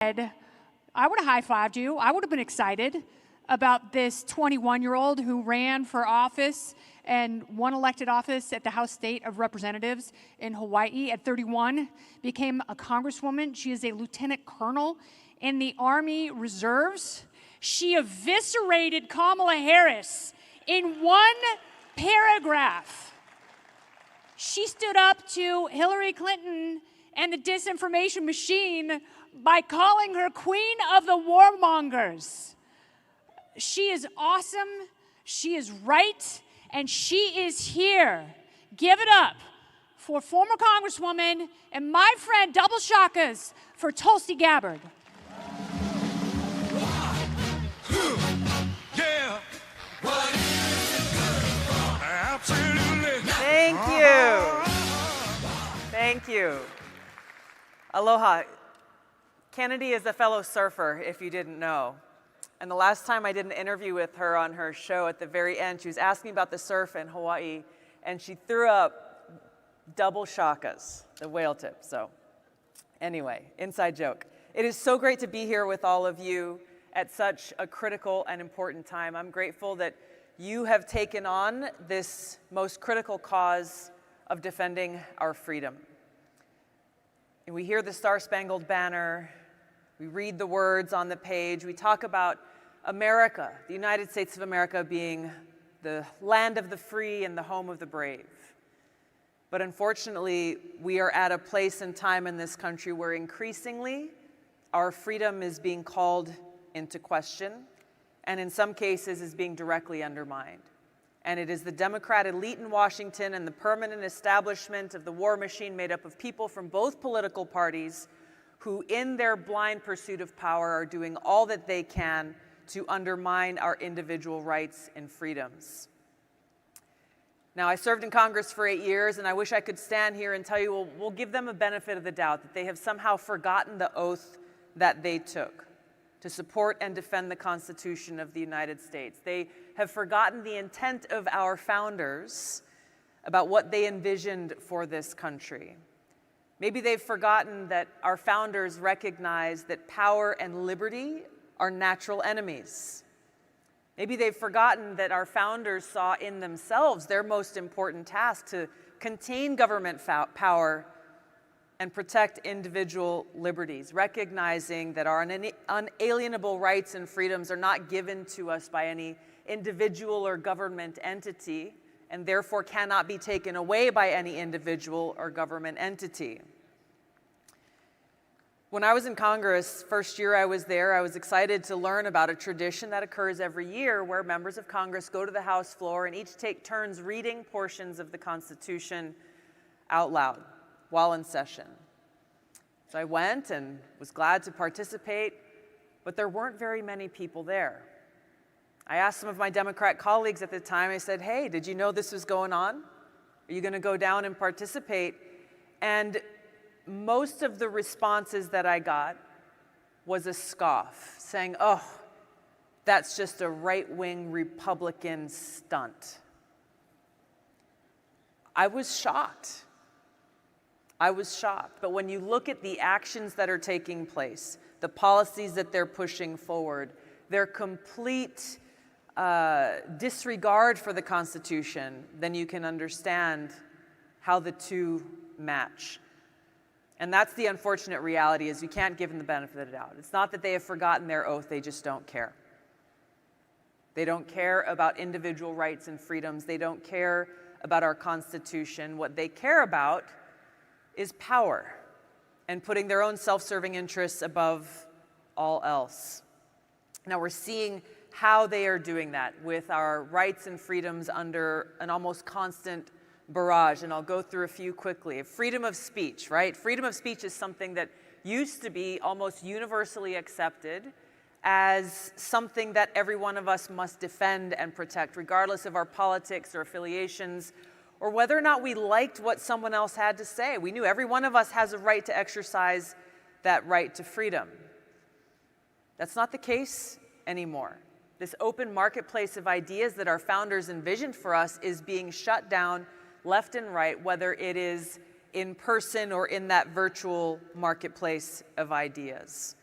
I would have high-fived you. I would have been excited about this 21-year-old who ran for office and won elected office at the House State of Representatives in Hawaii at 31, became a congresswoman. She is a lieutenant colonel in the Army Reserves. She eviscerated Kamala Harris in one paragraph. She stood up to Hillary Clinton and the disinformation machine by calling her queen of the warmongers. She is awesome, she is right, and she is here. Give it up for former Congresswoman and my friend Double Shakas for Tulsi Gabbard. Yeah. Absolutely. Thank you. Thank you. Aloha. Kennedy is a fellow surfer, if you didn't know. And the last time I did an interview with her on her show, at the very end, she was asking about the surf in Hawaii, and she threw up double shakas, the whale tip. So anyway, inside joke. It is so great to be here with all of you at such a critical and important time. I'm grateful that you have taken on this most critical cause of defending our freedom. And we hear the Star-Spangled Banner, we read the words on the page, we talk about America, the United States of America being the land of the free and the home of the brave. But unfortunately, we are at a place and time in this country where increasingly our freedom is being called into question, and in some cases is being directly undermined. And it is the Democrat elite in Washington and the permanent establishment of the war machine made up of people from both political parties who, in their blind pursuit of power, are doing all that they can to undermine our individual rights and freedoms. Now, I served in Congress for 8 years, and I wish I could stand here and tell you, well, we'll give them a benefit of the doubt, that they have somehow forgotten the oath that they took to support and defend the Constitution of the United States. They have forgotten the intent of our founders about what they envisioned for this country. Maybe they've forgotten that our founders recognized that power and liberty are natural enemies. Maybe they've forgotten that our founders saw in themselves their most important task to contain government power and protect individual liberties, recognizing that our unalienable rights and freedoms are not given to us by any individual or government entity, and therefore cannot be taken away by any individual or government entity. When I was in Congress, first year I was there, I was excited to learn about a tradition that occurs every year where members of Congress go to the House floor and each take turns reading portions of the Constitution out loud while in session. So I went and was glad to participate, but there weren't very many people there. I asked some of my Democrat colleagues at the time, I said, hey, did you know this was going on? Are you going to go down and participate? And most of the responses that I got was a scoff, saying, oh, that's just a right-wing Republican stunt. I was shocked. I was shocked. But when you look at the actions that are taking place, the policies that they're pushing forward, their complete disregard for the Constitution, then you can understand how the two match. And that's the unfortunate reality, is you can't give them the benefit of the doubt. It's not that they have forgotten their oath, they just don't care. They don't care about individual rights and freedoms. They don't care about our Constitution. What they care about is power and putting their own self-serving interests above all else. Now we're seeing how they are doing that with our rights and freedoms under an almost constant barrage, and I'll go through a few quickly. Freedom of speech, right? Freedom of speech is something that used to be almost universally accepted as something that every one of us must defend and protect, regardless of our politics or affiliations, or whether or not we liked what someone else had to say. We knew every one of us has a right to exercise that right to freedom. That's not the case anymore. This open marketplace of ideas that our founders envisioned for us is being shut down left and right, whether it is in person or in that virtual marketplace of ideas.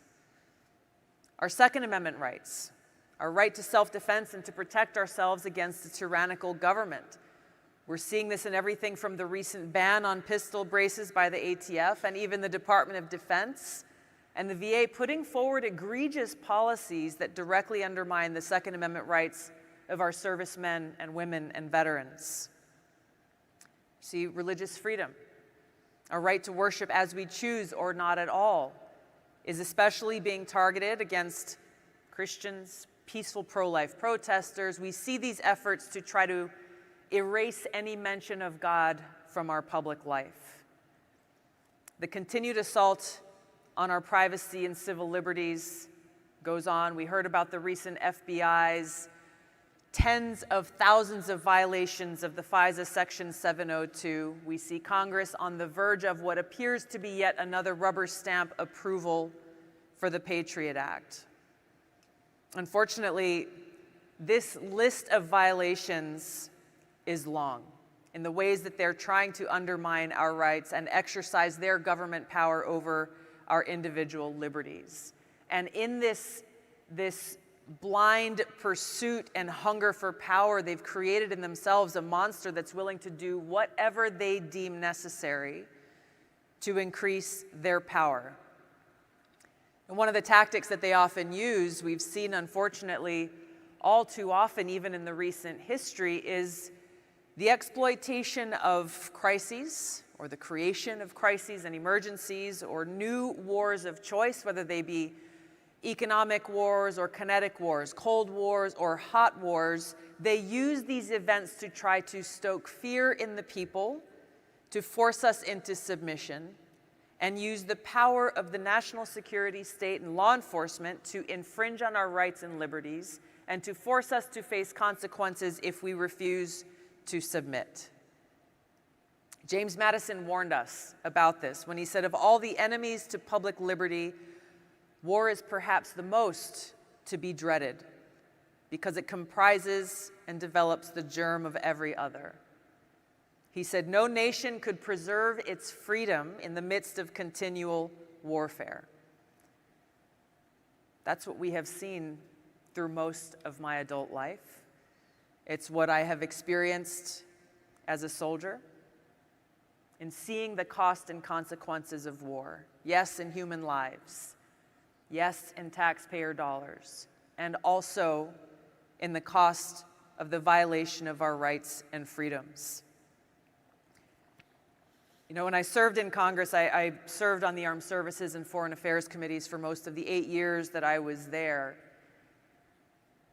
our Second Amendment rights, our right to self-defense and to protect ourselves against a tyrannical government. We're seeing this in everything from the recent ban on pistol braces by the ATF and even the Department of Defense and the VA putting forward egregious policies that directly undermine the Second Amendment rights of our servicemen and women and veterans. See, religious freedom, our right to worship as we choose or not at all, is especially being targeted against Christians, peaceful pro-life protesters. We see these efforts to try to erase any mention of God from our public life. The continued assault on our privacy and civil liberties goes on. We heard about the recent FBI's tens of thousands of violations of the FISA Section 702. We see Congress on the verge of what appears to be yet another rubber stamp approval for the Patriot Act. Unfortunately, this list of violations is long in the ways that they're trying to undermine our rights and exercise their government power over our individual liberties. And in this blind pursuit and hunger for power, they've created in themselves a monster that's willing to do whatever they deem necessary to increase their power. And one of the tactics that they often use, we've seen unfortunately all too often, even in the recent history, is the exploitation of crises or the creation of crises and emergencies or new wars of choice, whether they be economic wars or kinetic wars, cold wars or hot wars. They use these events to try to stoke fear in the people, to force us into submission, and use the power of the national security state and law enforcement to infringe on our rights and liberties and to force us to face consequences if we refuse to submit. James Madison warned us about this when he said, of all the enemies to public liberty, war is perhaps the most to be dreaded because it comprises and develops the germ of every other. He said, no nation could preserve its freedom in the midst of continual warfare. That's what we have seen through most of my adult life. It's what I have experienced as a soldier in seeing the cost and consequences of war. Yes, in human lives. Yes, in taxpayer dollars. And also in the cost of the violation of our rights and freedoms. You know, when I served in Congress, I served on the Armed Services and Foreign Affairs committees for most of the 8 years that I was there.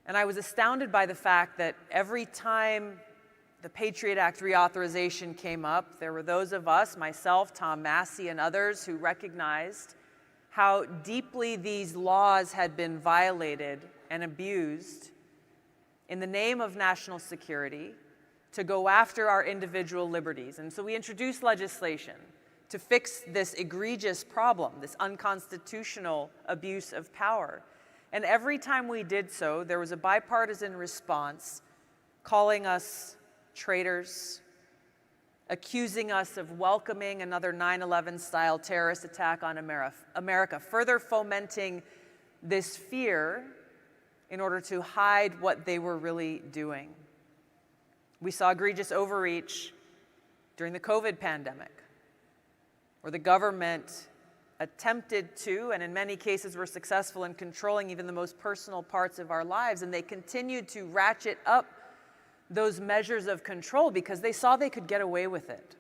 And I was astounded by the fact that every time the Patriot Act reauthorization came up, there were those of us, myself, Tom Massey, and others who recognized how deeply these laws had been violated and abused in the name of national security to go after our individual liberties. And so we introduced legislation to fix this egregious problem, this unconstitutional abuse of power. And every time we did so, there was a bipartisan response calling us traitors, accusing us of welcoming another 9/11-style terrorist attack on America, further fomenting this fear in order to hide what they were really doing. We saw egregious overreach during the COVID pandemic, where the government attempted to, and in many cases were successful in controlling even the most personal parts of our lives, and they continued to ratchet up those measures of control because they saw they could get away with it.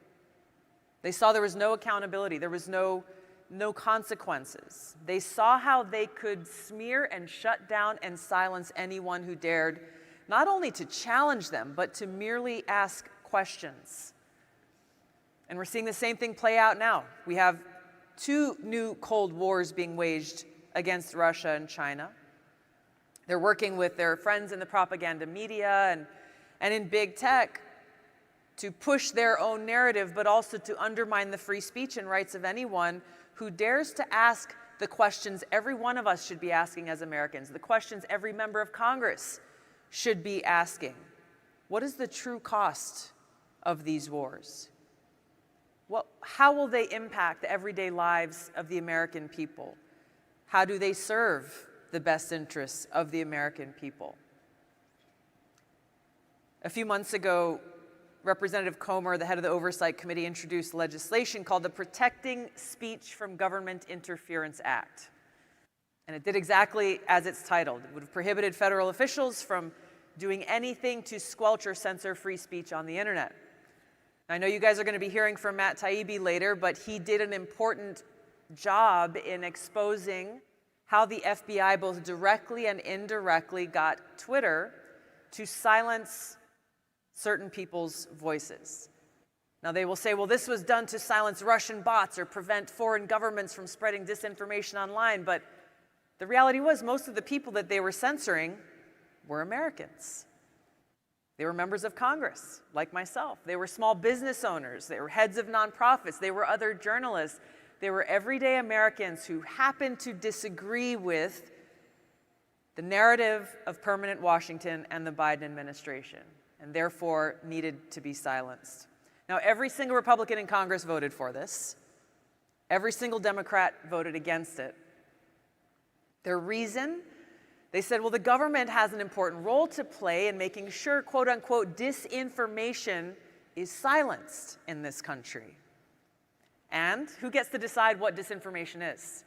They saw there was no accountability, there was no consequences. They saw how they could smear and shut down and silence anyone who dared not only to challenge them, but to merely ask questions. And we're seeing the same thing play out now. We have 2 new Cold Wars being waged against Russia and China. They're working with their friends in the propaganda media and in big tech to push their own narrative, but also to undermine the free speech and rights of anyone who dares to ask the questions every one of us should be asking as Americans, the questions every member of Congress should be asking. What is the true cost of these wars? How will they impact the everyday lives of the American people? How do they serve the best interests of the American people. A few months ago, Representative Comer, the head of the Oversight Committee, introduced legislation called the Protecting Speech from Government Interference Act. And it did exactly as it's titled. It would have prohibited federal officials from doing anything to squelch or censor free speech on the internet. I know you guys are going to be hearing from Matt Taibbi later, but he did an important job in exposing how the FBI both directly and indirectly got Twitter to silence certain people's voices. Now they will say, well, this was done to silence Russian bots or prevent foreign governments from spreading disinformation online, but the reality was most of the people that they were censoring were Americans. They were members of Congress, like myself. They were small business owners. They were heads of nonprofits. They were other journalists. They were everyday Americans who happened to disagree with the narrative of permanent Washington and the Biden administration, and therefore needed to be silenced. Now, every single Republican in Congress voted for this. Every single Democrat voted against it. Their reason? They said, well, the government has an important role to play in making sure, quote unquote, disinformation is silenced in this country. And who gets to decide what disinformation is?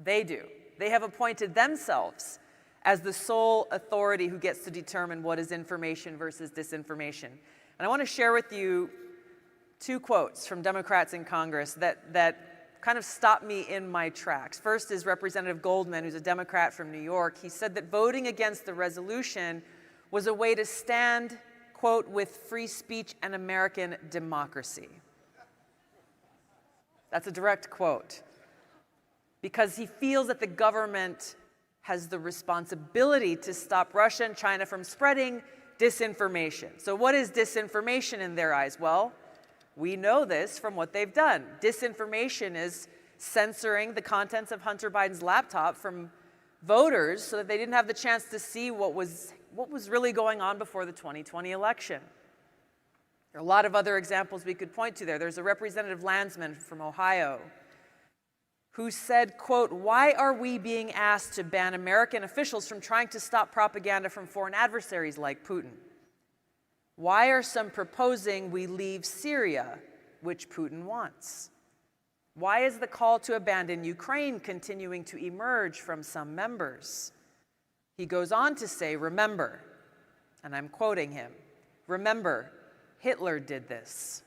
They do. They have appointed themselves as the sole authority who gets to determine what is information versus disinformation. And I want to share with you two quotes from Democrats in Congress that kind of stopped me in my tracks. First is Representative Goldman, who's a Democrat from New York. He said that voting against the resolution was a way to stand, quote, with free speech and American democracy. That's a direct quote. Because he feels that the government has the responsibility to stop Russia and China from spreading disinformation. So what is disinformation in their eyes? Well, we know this from what they've done. Disinformation is censoring the contents of Hunter Biden's laptop from voters so that they didn't have the chance to see what was really going on before the 2020 election. There are a lot of other examples we could point to there. There's a Representative Landsman from Ohio who said, quote, why are we being asked to ban American officials from trying to stop propaganda from foreign adversaries like Putin? Why are some proposing we leave Syria, which Putin wants? Why is the call to abandon Ukraine continuing to emerge from some members? He goes on to say, remember, and I'm quoting him, remember, Hitler did this.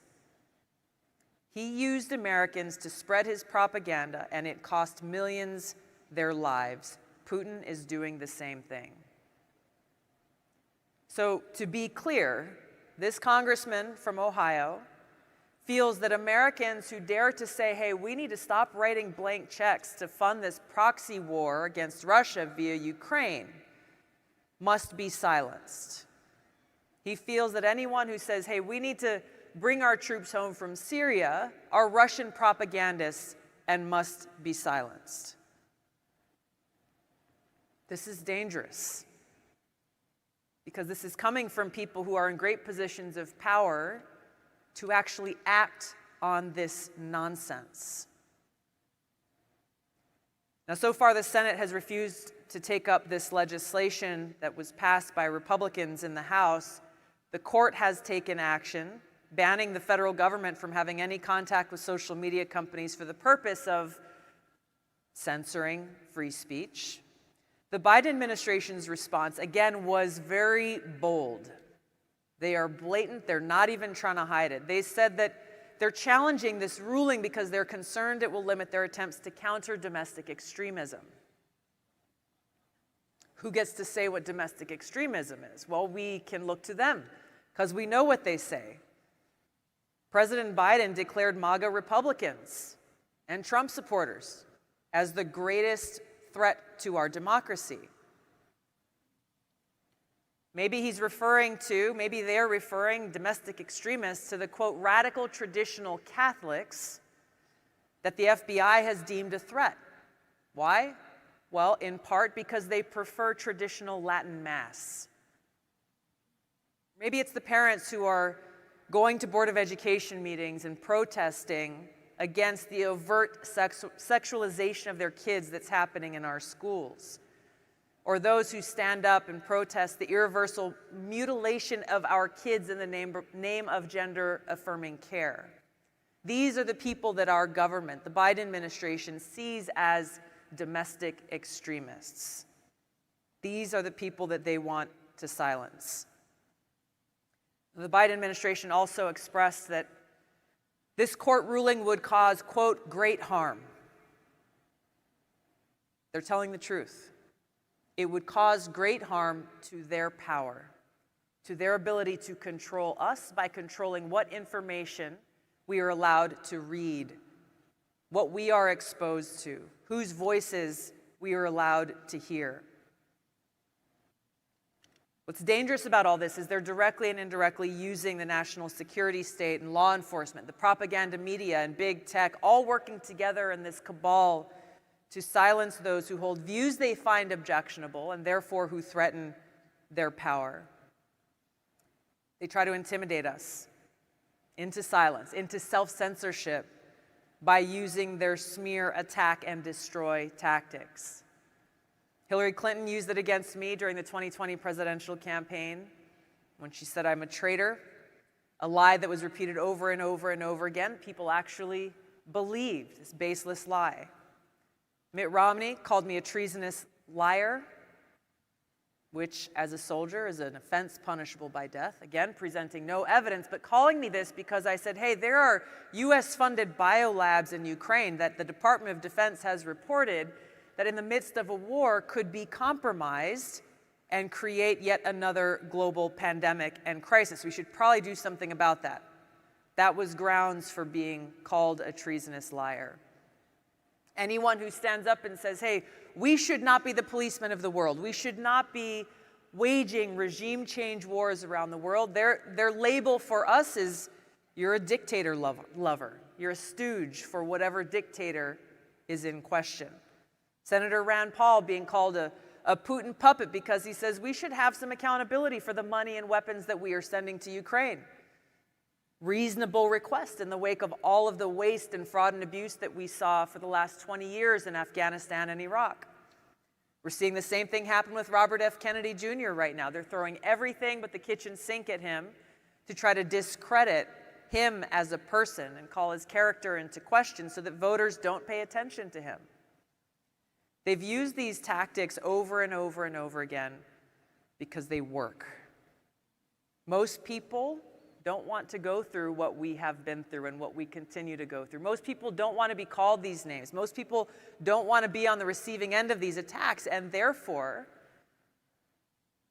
He used Americans to spread his propaganda, and it cost millions their lives. Putin is doing the same thing. So, to be clear, this congressman from Ohio feels that Americans who dare to say, hey, we need to stop writing blank checks to fund this proxy war against Russia via Ukraine must be silenced. He feels that anyone who says, hey, we need to bring our troops home from Syria are Russian propagandists and must be silenced. This is dangerous because this is coming from people who are in great positions of power to actually act on this nonsense. Now, so far, the Senate has refused to take up this legislation that was passed by Republicans in the House. The court has taken action, banning the federal government from having any contact with social media companies for the purpose of censoring free speech. The Biden administration's response, again, was very bold. They are blatant. They're not even trying to hide it. They said that they're challenging this ruling because they're concerned it will limit their attempts to counter domestic extremism. Who gets to say what domestic extremism is? Well, we can look to them because we know what they say. President Biden declared MAGA Republicans and Trump supporters as the greatest threat to our democracy. Maybe they're referring domestic extremists to the, quote, radical traditional Catholics that the FBI has deemed a threat. Why? Well, in part because they prefer traditional Latin Mass. Maybe it's the parents who are going to Board of Education meetings and protesting against the overt sexualization of their kids that's happening in our schools, or those who stand up and protest the irreversible mutilation of our kids in the name of gender-affirming care. These are the people that our government, the Biden administration, sees as domestic extremists. These are the people that they want to silence. The Biden administration also expressed that this court ruling would cause, quote, great harm. They're telling the truth. It would cause great harm to their power, to their ability to control us by controlling what information we are allowed to read, what we are exposed to, whose voices we are allowed to hear. What's dangerous about all this is they're directly and indirectly using the national security state and law enforcement, the propaganda media and big tech, all working together in this cabal to silence those who hold views they find objectionable and therefore who threaten their power. They try to intimidate us into silence, into self-censorship by using their smear, attack, and destroy tactics. Hillary Clinton used it against me during the 2020 presidential campaign when she said I'm a traitor, a lie that was repeated over and over and over again. People actually believed this baseless lie. Mitt Romney called me a treasonous liar, which as a soldier is an offense punishable by death. Again, presenting no evidence, but calling me this because I said, hey, there are US-funded biolabs in Ukraine that the Department of Defense has reported that in the midst of a war could be compromised and create yet another global pandemic and crisis. We should probably do something about that. That was grounds for being called a treasonous liar. Anyone who stands up and says, hey, we should not be the policemen of the world. We should not be waging regime change wars around the world. Their label for us is you're a dictator lover. You're a stooge for whatever dictator is in question. Senator Rand Paul being called a Putin puppet because he says we should have some accountability for the money and weapons that we are sending to Ukraine. Reasonable request in the wake of all of the waste and fraud and abuse that we saw for the last 20 years in Afghanistan and Iraq. We're seeing the same thing happen with Robert F. Kennedy Jr. right now. They're throwing everything but the kitchen sink at him to try to discredit him as a person and call his character into question so that voters don't pay attention to him. They've used these tactics over and over and over again because they work. Most people don't want to go through what we have been through and what we continue to go through. Most people don't want to be called these names. Most people don't want to be on the receiving end of these attacks and therefore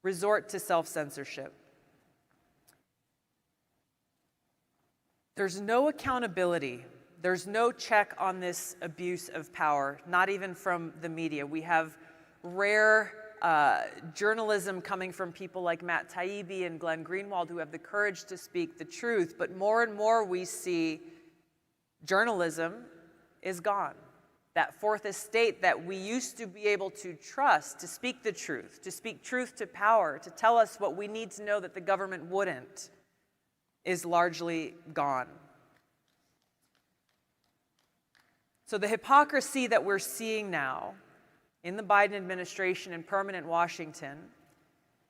resort to self-censorship. There's no accountability. There's no check on this abuse of power, not even from the media. We have rare journalism coming from people like Matt Taibbi and Glenn Greenwald who have the courage to speak the truth, but more and more we see journalism is gone. That fourth estate that we used to be able to trust to speak the truth, to speak truth to power, to tell us what we need to know that the government wouldn't, is largely gone. So the hypocrisy that we're seeing now in the Biden administration and permanent Washington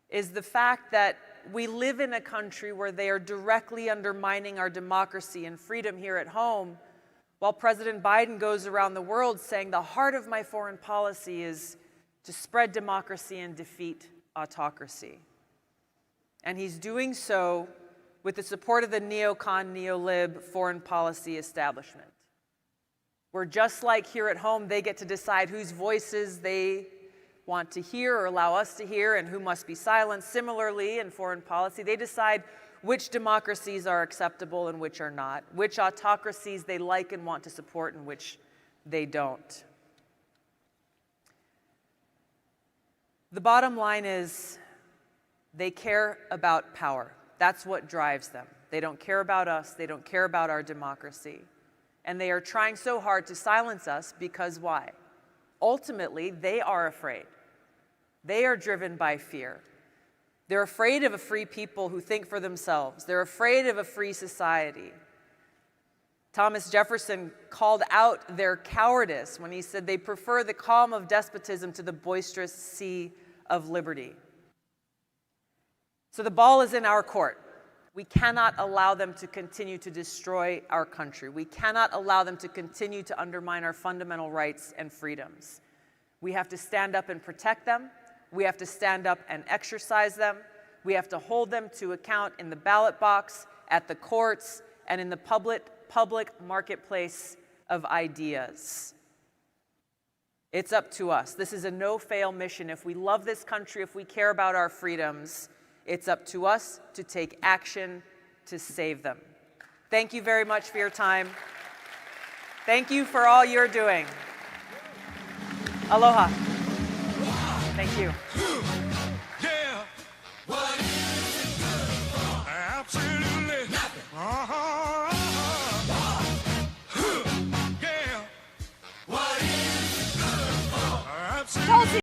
is the fact that we live in a country where they are directly undermining our democracy and freedom here at home, while President Biden goes around the world saying the heart of my foreign policy is to spread democracy and defeat autocracy. And he's doing so with the support of the neocon, neolib foreign policy establishment, where just like here at home, they get to decide whose voices they want to hear or allow us to hear and who must be silenced. Similarly, in foreign policy, they decide which democracies are acceptable and which are not, which autocracies they like and want to support and which they don't. The bottom line is they care about power. That's what drives them. They don't care about us. They don't care about our democracy. And they are trying so hard to silence us because why? Ultimately, they are afraid. They are driven by fear. They're afraid of a free people who think for themselves. They're afraid of a free society. Thomas Jefferson called out their cowardice when he said they prefer the calm of despotism to the boisterous sea of liberty. So the ball is in our court. We cannot allow them to continue to destroy our country. We cannot allow them to continue to undermine our fundamental rights and freedoms. We have to stand up and protect them. We have to stand up and exercise them. We have to hold them to account in the ballot box, at the courts, and in the public marketplace of ideas. It's up to us. This is a no-fail mission. If we love this country, if we care about our freedoms, it's up to us to take action to save them. Thank you very much for your time. Thank you for all you're doing. Aloha. Thank you. Yeah. What is it good for? Absolutely nothing. Yeah. What is it good for? Absolutely. Tulsi